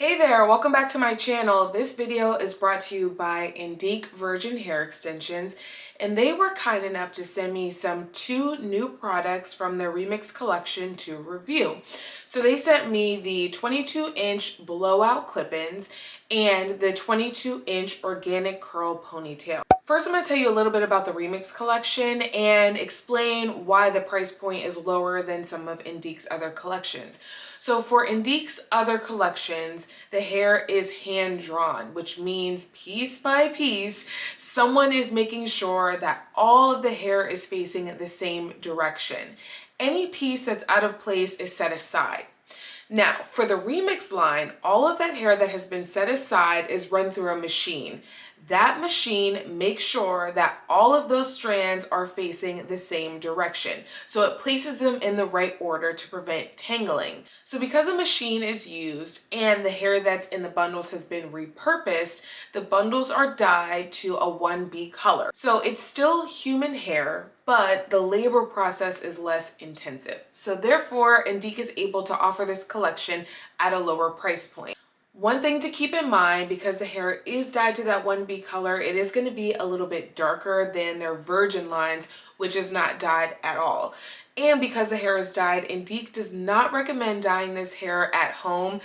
Hey there, welcome back to my channel. This video is brought to you by Indique Virgin Hair Extensions, and they were kind enough to send me two new products from their Remix collection to review. So they sent me the 22-inch blowout clip-ins and the 22-inch Organic Curl Ponytail. First, I'm going to tell you a little bit about the Remix collection and explain why the price point is lower than some of Indique's other collections. So for Indique's other collections, the hair is hand-drawn, which means piece by piece, someone is making sure that all of the hair is facing the same direction. Any piece that's out of place is set aside. Now, for the Remix line, all of that hair that has been set aside is run through a machine. That machine makes sure that all of those strands are facing the same direction. So it places them in the right order to prevent tangling. So because a machine is used and the hair that's in the bundles has been repurposed, the bundles are dyed to a 1B color. So it's still human hair, but the labor process is less intensive. So therefore, Indique is able to offer this collection at a lower price point. One thing to keep in mind, because the hair is dyed to that 1B color, it is going to be a little bit darker than their virgin lines, which is not dyed at all. And because the hair is dyed, Indique does not recommend dyeing this hair at home.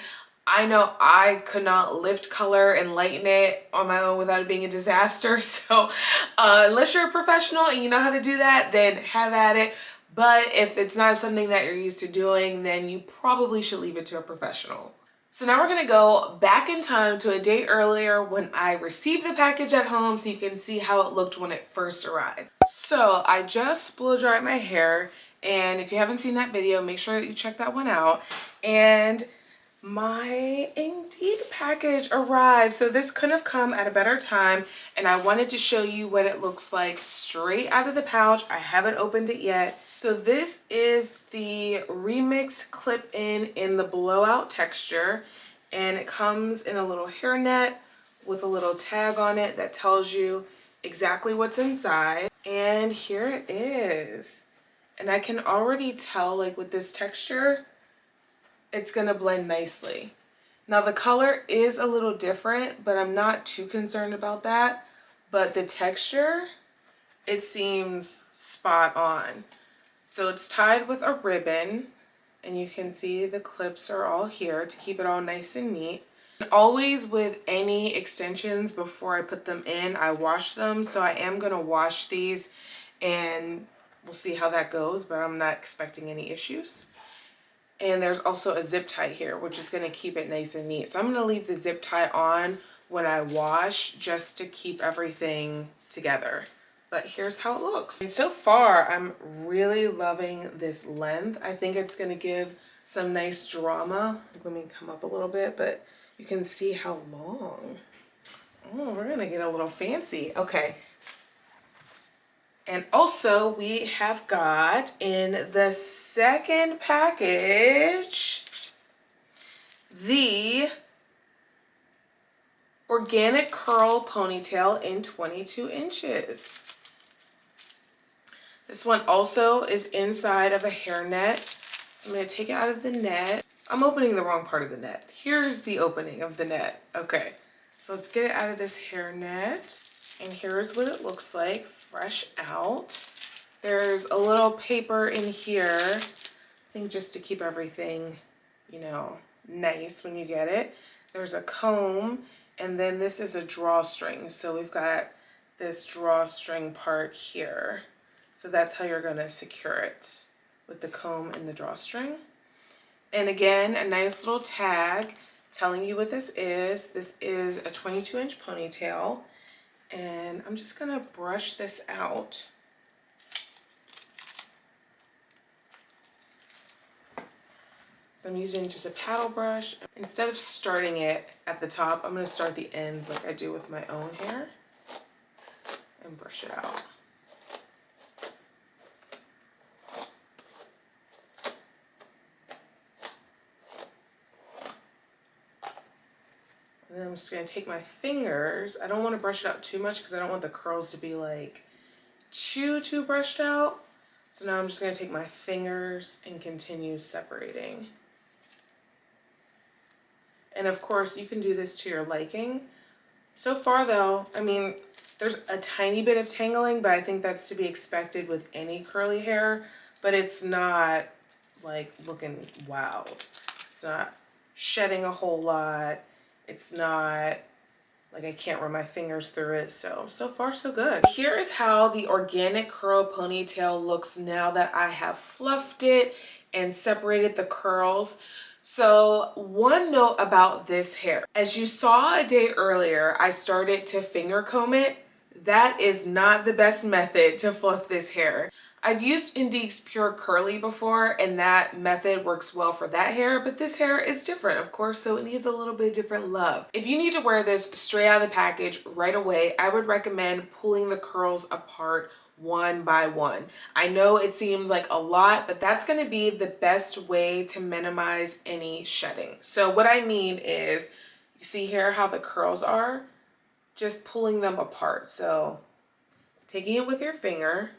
I know I could not lift color and lighten it on my own without it being a disaster. So unless you're a professional and you know how to do that, then have at it. But if it's not something that you're used to doing, then you probably should leave it to a professional. So now we're gonna go back in time to a day earlier when I received the package at home so you can see how it looked when it first arrived. So I just blow dried my hair, and if you haven't seen that video, make sure that you check that one out. And my Indique package arrived. So this couldn't have come at a better time, and I wanted to show you what it looks like straight out of the pouch. I haven't opened it yet. So this is the Remix clip-in in the blowout texture, and it comes in a little hairnet with a little tag on it that tells you exactly what's inside. And here it is. And I can already tell, like, with this texture, it's gonna blend nicely. Now the color is a little different, but I'm not too concerned about that. But the texture, it seems spot on. So it's tied with a ribbon, and you can see the clips are all here to keep it all nice and neat. And always with any extensions, before I put them in, I wash them. So I am gonna wash these, and we'll see how that goes, but I'm not expecting any issues. And there's also a zip tie here, which is gonna keep it nice and neat. So I'm gonna leave the zip tie on when I wash, just to keep everything together. But here's how it looks. And so far, I'm really loving this length. I think it's gonna give some nice drama. Let me come up a little bit, but you can see how long. Oh, we're gonna get a little fancy. Okay. And also we have got in the second package, the Organic Curl Ponytail in 22 inches. This one also is inside of a hairnet. So I'm going to take it out of the net. I'm opening the wrong part of the net. Here's the opening of the net. Okay, so let's get it out of this hairnet. And here's what it looks like fresh out. There's a little paper in here, I think just to keep everything, you know, nice when you get it. There's a comb, and then this is a drawstring. So we've got this drawstring part here. So that's how you're gonna secure it, with the comb and the drawstring. And again, a nice little tag telling you what this is. This is a 22-inch ponytail, and I'm just gonna brush this out. So I'm using just a paddle brush. Instead of starting it at the top, I'm gonna start the ends like I do with my own hair and brush it out. And then I'm just going to take my fingers. I don't want to brush it out too much because I don't want the curls to be like too brushed out. So now I'm just going to take my fingers and continue separating. And of course, you can do this to your liking. So far though, I mean, there's a tiny bit of tangling, but I think that's to be expected with any curly hair, but it's not like looking wild. It's not shedding a whole lot. It's not like I can't run my fingers through it. So far so good. Here is how the Organic Curl Ponytail looks now that I have fluffed it and separated the curls. So one note about this hair, as you saw a day earlier, I started to finger comb it. That is not the best method to fluff this hair. I've used Indique's Pure Curly before, and that method works well for that hair, but this hair is different, of course, so it needs a little bit different love. If you need to wear this straight out of the package right away, I would recommend pulling the curls apart one by one. I know it seems like a lot, but that's going to be the best way to minimize any shedding. So what I mean is, you see here how the curls are? Just pulling them apart. So taking it with your finger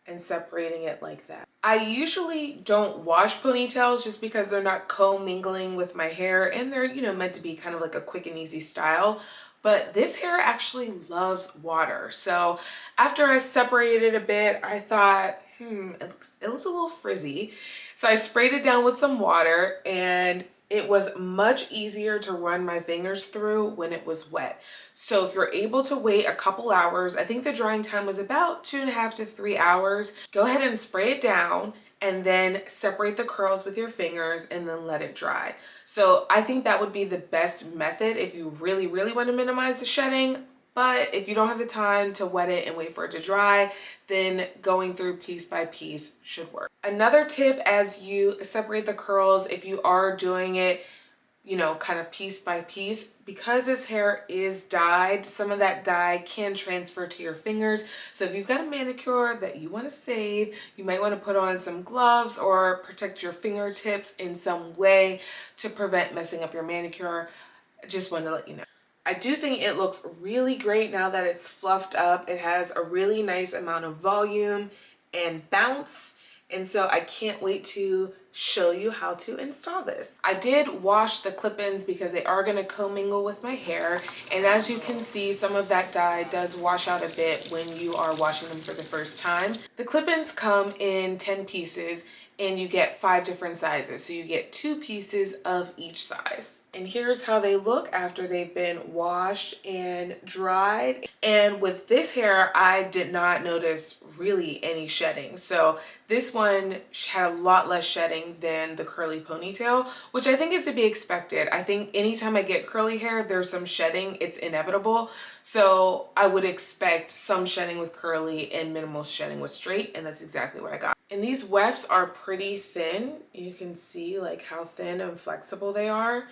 and separating it like that. I usually don't wash ponytails just because they're not co-mingling with my hair, and they're, you know, meant to be kind of like a quick and easy style. But this hair actually loves water. So after I separated it a bit, I thought, it looks a little frizzy. So I sprayed it down with some water, and it was much easier to run my fingers through when it was wet. So if you're able to wait a couple hours, I think the drying time was about 2.5 to 3 hours, go ahead and spray it down and then separate the curls with your fingers and then let it dry. So I think that would be the best method if you really, really want to minimize the shedding. But if you don't have the time to wet it and wait for it to dry, then going through piece by piece should work. Another tip as you separate the curls, if you are doing it, you know, kind of piece by piece, because this hair is dyed, some of that dye can transfer to your fingers. So if you've got a manicure that you want to save, you might want to put on some gloves or protect your fingertips in some way to prevent messing up your manicure. I just wanted to let you know. I do think it looks really great now that it's fluffed up. It has a really nice amount of volume and bounce. And so I can't wait to show you how to install this. I did wash the clip-ins because they are going to commingle with my hair. And as you can see, some of that dye does wash out a bit when you are washing them for the first time. The clip-ins come in 10 pieces and you get 5 different sizes. So you get 2 pieces of each size. And here's how they look after they've been washed and dried. And with this hair, I did not notice really any shedding. So this one had a lot less shedding than the curly ponytail, which I think is to be expected. I think anytime I get curly hair, there's some shedding. It's inevitable. So I would expect some shedding with curly and minimal shedding with straight, and that's exactly what I got. And these wefts are pretty thin. You can see like how thin and flexible they are.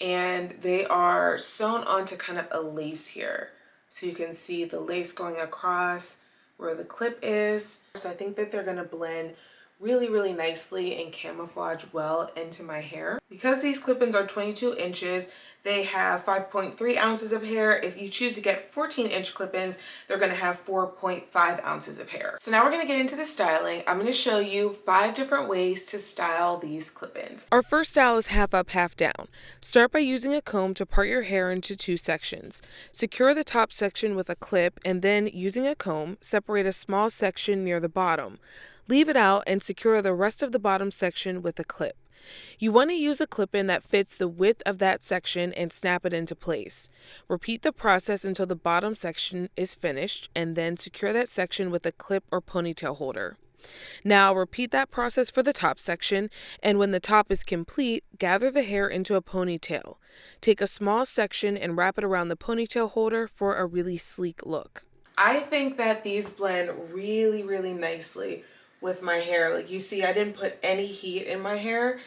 And they are sewn onto kind of a lace here. So you can see the lace going across where the clip is. So I think that they're gonna blend really, really nicely and camouflage well into my hair. Because these clip-ins are 22 inches, they have 5.3 ounces of hair. If you choose to get 14-inch clip-ins, they're gonna have 4.5 ounces of hair. So now we're gonna get into the styling. I'm gonna show you 5 different ways to style these clip-ins. Our first style is half up, half down. Start by using a comb to part your hair into 2 sections. Secure the top section with a clip and then, using a comb, separate a small section near the bottom. Leave it out and secure the rest of the bottom section with a clip. You want to use a clip-in that fits the width of that section and snap it into place. Repeat the process until the bottom section is finished and then secure that section with a clip or ponytail holder. Now repeat that process for the top section, and when the top is complete, gather the hair into a ponytail. Take a small section and wrap it around the ponytail holder for a really sleek look. I think that these blend really, really nicely with my hair. Like you see, I didn't put any heat in my hair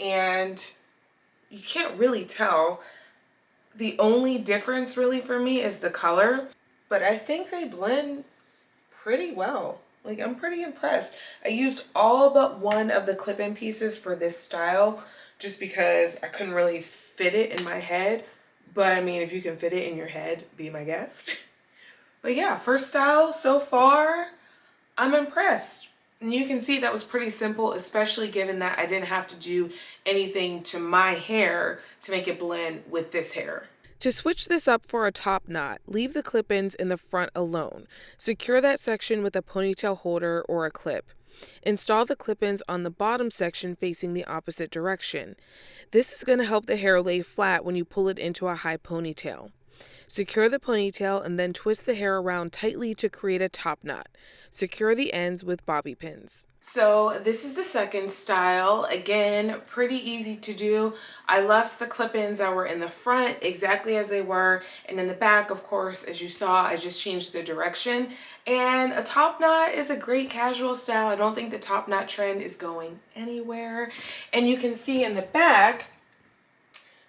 and you can't really tell. The only difference really for me is the color, but I think they blend pretty well. Like I'm pretty impressed. I used all but one of the clip-in pieces for this style just because I couldn't really fit it in my head. But I mean, if you can fit it in your head, be my guest. But yeah, first style so far, I'm impressed. And you can see that was pretty simple, especially given that I didn't have to do anything to my hair to make it blend with this hair. To switch this up for a top knot, leave the clip-ins in the front alone. Secure that section with a ponytail holder or a clip. Install the clip-ins on the bottom section facing the opposite direction. This is going to help the hair lay flat when you pull it into a high ponytail. Secure the ponytail and then twist the hair around tightly to create a top knot. Secure the ends with bobby pins. So this is the second style. Again, pretty easy to do. I left the clip-ins that were in the front exactly as they were, and in the back, of course, as you saw, I just changed the direction. And a top knot is a great casual style. I don't think the top knot trend is going anywhere. And you can see in the back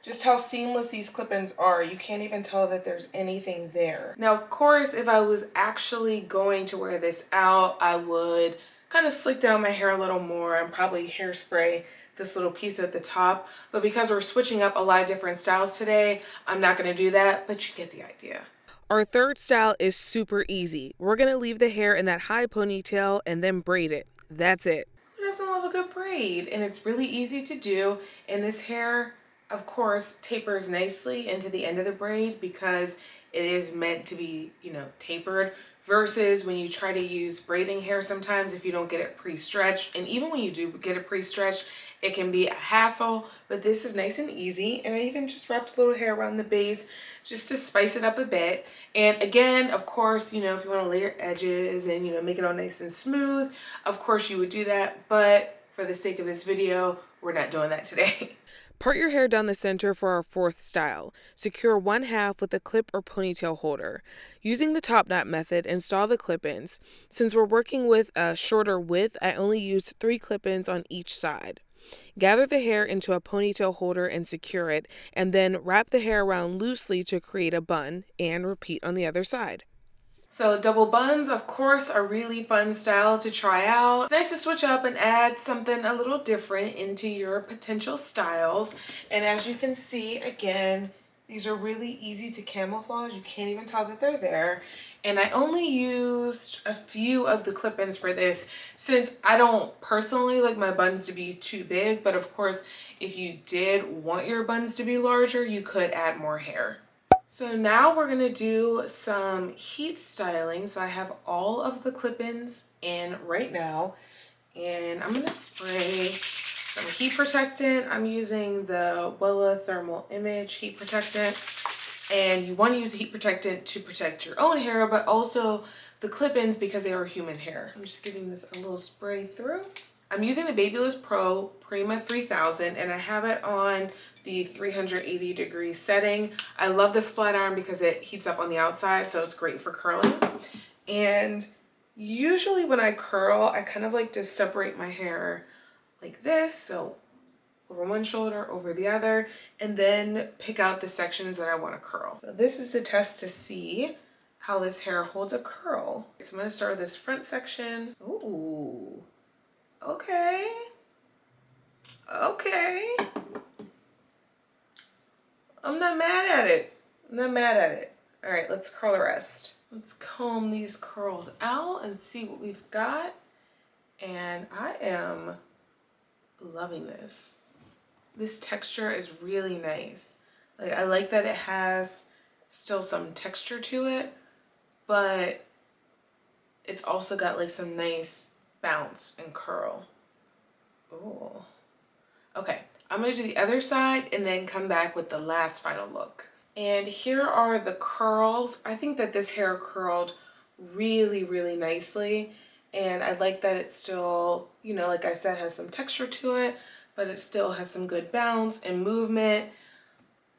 just how seamless these clip-ins are. You can't even tell that there's anything there. Now, of course, if I was actually going to wear this out, I would kind of slick down my hair a little more and probably hairspray this little piece at the top. But because we're switching up a lot of different styles today, I'm not gonna do that, but you get the idea. Our third style is super easy. We're gonna leave the hair in that high ponytail and then braid it. That's it. Who doesn't love a good braid? And it's really easy to do. And this hair, of course, tapers nicely into the end of the braid because it is meant to be, tapered, versus when you try to use braiding hair sometimes if you don't get it pre-stretched. And even when you do get it pre-stretched, it can be a hassle, but this is nice and easy. And I even just wrapped a little hair around the base just to spice it up a bit. And again, of course, if you want to layer edges and, make it all nice and smooth, of course you would do that. But for the sake of this video, we're not doing that today. Part your hair down the center for our fourth style. Secure one half with a clip or ponytail holder. Using the top knot method, install the clip-ins. Since we're working with a shorter width, I only used 3 clip-ins on each side. Gather the hair into a ponytail holder and secure it, and then wrap the hair around loosely to create a bun, and repeat on the other side. So double buns, of course, are really fun style to try out. It's nice to switch up and add something a little different into your potential styles. And as you can see, again, these are really easy to camouflage. You can't even tell that they're there. And I only used a few of the clip-ins for this since I don't personally like my buns to be too big. But of course, if you did want your buns to be larger, you could add more hair. So now we're gonna do some heat styling. So I have all of the clip-ins in right now, and I'm gonna spray some heat protectant. I'm using the Wella Thermal Image heat protectant, and you want to use the heat protectant to protect your own hair, but also the clip-ins because they are human hair. I'm just giving this a little spray through. I'm using the Babyliss Pro Prima 3000, and I have it on the 380-degree setting. I love this flat iron because it heats up on the outside, so it's great for curling. And usually when I curl, I kind of like to separate my hair like this, so over one shoulder, over the other, and then pick out the sections that I want to curl. So this is the test to see how this hair holds a curl. So I'm going to start with this front section. Ooh. Okay. Okay. I'm not mad at it. I'm not mad at it. All right, let's curl the rest. Let's comb these curls out and see what we've got. And I am loving this. This texture is really nice. Like, I like that it has still some texture to it, but it's also got like some nice bounce and curl. Ooh. Okay, I'm gonna do the other side and then come back with the last final look. And here are the curls. I think that this hair curled really, really nicely. And I like that it still, like I said, has some texture to it, but it still has some good bounce and movement.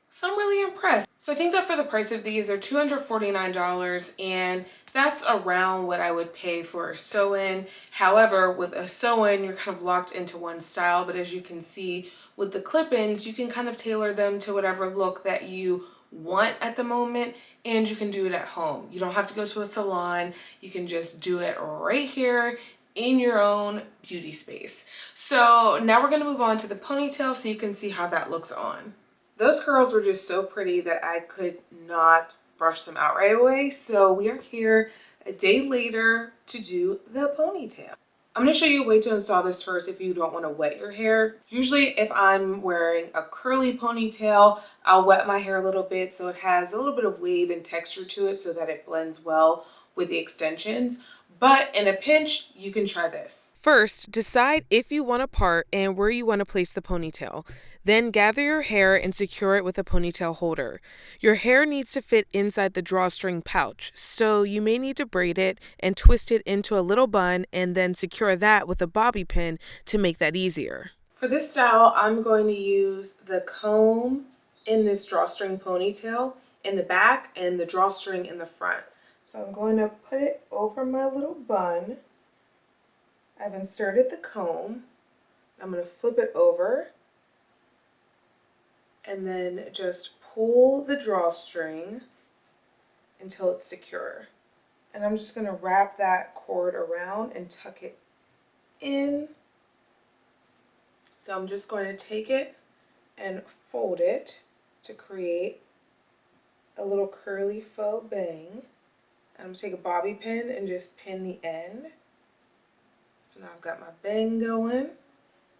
So I'm really impressed. So I think that for the price of these, they're $249, and that's around what I would pay for a sew-in. However, with a sew-in, you're kind of locked into one style, but as you can see with the clip-ins, you can kind of tailor them to whatever look that you want at the moment, and you can do it at home. You don't have to go to a salon. You can just do it right here in your own beauty space. So now we're gonna move on to the ponytail so you can see how that looks on. Those curls were just so pretty that I could not brush them out right away. So we are here a day later to do the ponytail. I'm going to show you a way to install this first if you don't want to wet your hair. Usually if I'm wearing a curly ponytail, I'll wet my hair a little bit so it has a little bit of wave and texture to it so that it blends well with the extensions. But in a pinch, you can try this. First, decide if you want a part and where you want to place the ponytail. Then gather your hair and secure it with a ponytail holder. Your hair needs to fit inside the drawstring pouch, so you may need to braid it and twist it into a little bun and then secure that with a bobby pin to make that easier. For this style, I'm going to use the comb in this drawstring ponytail in the back and the drawstring in the front. So I'm going to put it over my little bun. I've inserted the comb. I'm going to flip it over and then just pull the drawstring until it's secure. And I'm just going to wrap that cord around and tuck it in. So I'm just going to take it and fold it to create a little curly faux bang. I'm going to take a bobby pin and just pin the end. So now I've got my bang going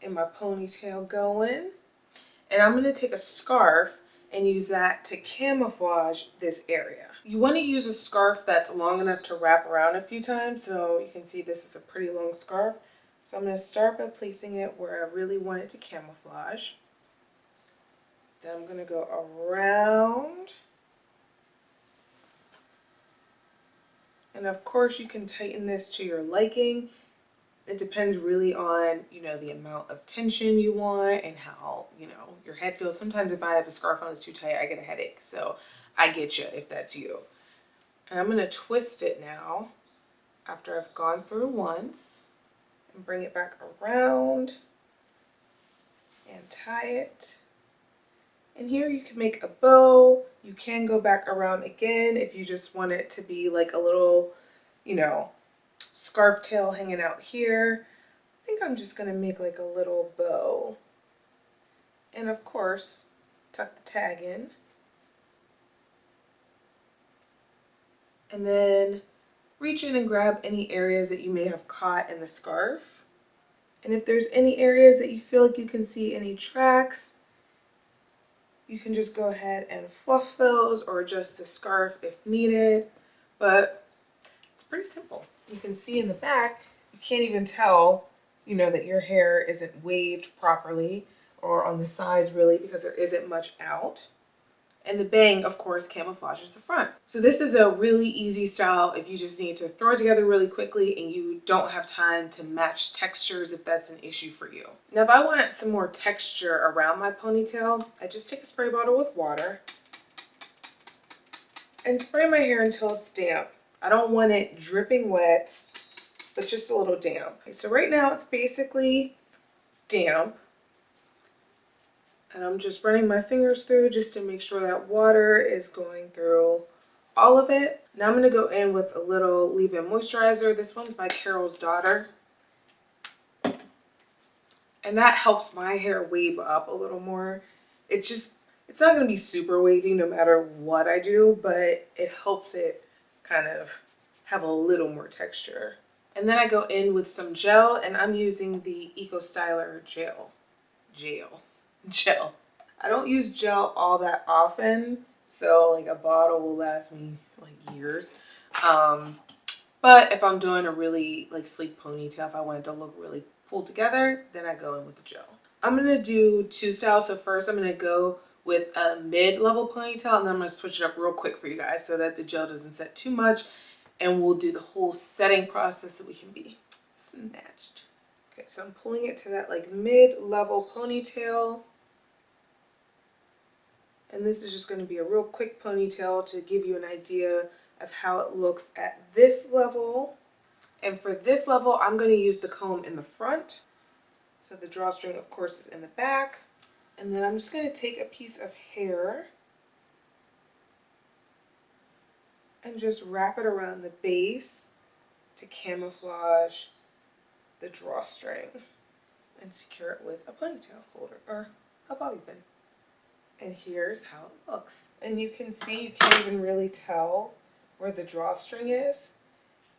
and my ponytail going. And I'm going to take a scarf and use that to camouflage this area. You want to use a scarf that's long enough to wrap around a few times. So you can see this is a pretty long scarf. So I'm going to start by placing it where I really want it to camouflage. Then I'm going to go around. And of course you can tighten this to your liking. It depends really on, the amount of tension you want and how, your head feels. Sometimes if I have a scarf on that's too tight, I get a headache. So I get you if that's you. And I'm going to twist it now after I've gone through once and bring it back around and tie it. And here you can make a bow. You can go back around again if you just want it to be like a little, scarf tail hanging out here. I think I'm just going to make like a little bow. And of course, tuck the tag in. And then reach in and grab any areas that you may have caught in the scarf. And if there's any areas that you feel like you can see any tracks, you can just go ahead and fluff those or adjust the scarf if needed. But it's pretty simple. You can see in the back, you can't even tell, that your hair isn't waved properly or on the sides really because there isn't much out. And the bang, of course, camouflages the front. So this is a really easy style if you just need to throw it together really quickly and you don't have time to match textures if that's an issue for you. Now, if I want some more texture around my ponytail, I just take a spray bottle with water and spray my hair until it's damp. I don't want it dripping wet, but just a little damp. Okay, so right now it's basically damp. And I'm just running my fingers through just to make sure that water is going through all of it. Now I'm going to go in with a little leave-in moisturizer. This one's by Carol's Daughter. And that helps my hair wave up a little more. It's not going to be super wavy no matter what I do, but it helps it kind of have a little more texture. And then I go in with some gel, and I'm using the Eco Styler gel. I don't use gel all that often, so like a bottle will last me like years. But if I'm doing a really like sleek ponytail, if I want it to look really pulled together, then I go in with the gel. I'm gonna do two styles. So first I'm gonna go with a mid-level ponytail, and then I'm gonna switch it up real quick for you guys so that the gel doesn't set too much, and we'll do the whole setting process so we can be snatched. Okay, so I'm pulling it to that like mid-level ponytail. And this is just going to be a real quick ponytail to give you an idea of how it looks at this level. And for this level, I'm going to use the comb in the front. So the drawstring, of course, is in the back. And then I'm just going to take a piece of hair and just wrap it around the base to camouflage the drawstring and secure it with a ponytail holder or a bobby pin. And here's how it looks. And you can see, you can't even really tell where the drawstring is.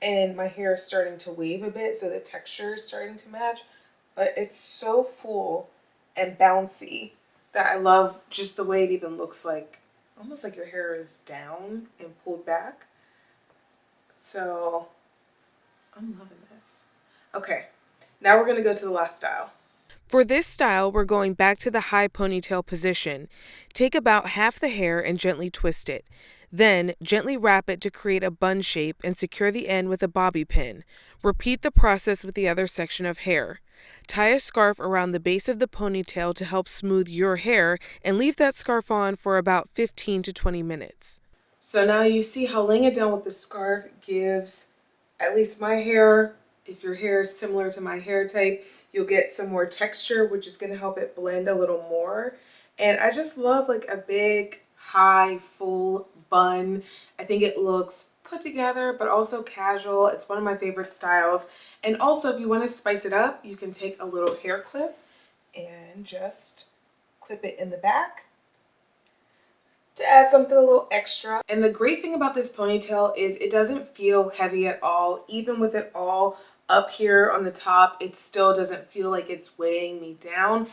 and my hair is starting to wave a bit, so the texture is starting to match. But it's so full and bouncy that I love just the way it even looks like, almost like your hair is down and pulled back. So I'm loving this. Okay, now we're gonna go to the last style. For this style, we're going back to the high ponytail position. Take about half the hair and gently twist it. Then, gently wrap it to create a bun shape and secure the end with a bobby pin. Repeat the process with the other section of hair. Tie a scarf around the base of the ponytail to help smooth your hair and leave that scarf on for about 15 to 20 minutes. So now you see how laying it down with the scarf gives, at least my hair, if your hair is similar to my hair type, you'll get some more texture, which is going to help it blend a little more. And I just love like a big, high, full bun. I think it looks put together, but also casual. It's one of my favorite styles. And also, if you want to spice it up, you can take a little hair clip and just clip it in the back to add something a little extra. And the great thing about this ponytail is it doesn't feel heavy at all. Even with it all up here on the top, it still doesn't feel like it's weighing me down.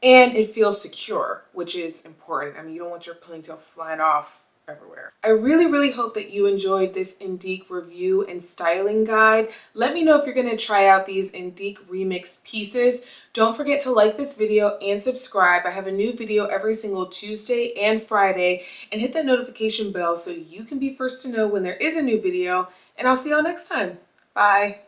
And it feels secure, which is important. I mean, you don't want your ponytail flying off everywhere. I really hope that you enjoyed this Indique review and styling guide. Let me know if you're gonna try out these Indique Remix pieces. Don't forget to like this video and subscribe. I have a new video every single Tuesday and Friday, and hit that notification bell so you can be first to know when there is a new video, and I'll see y'all next time. Bye.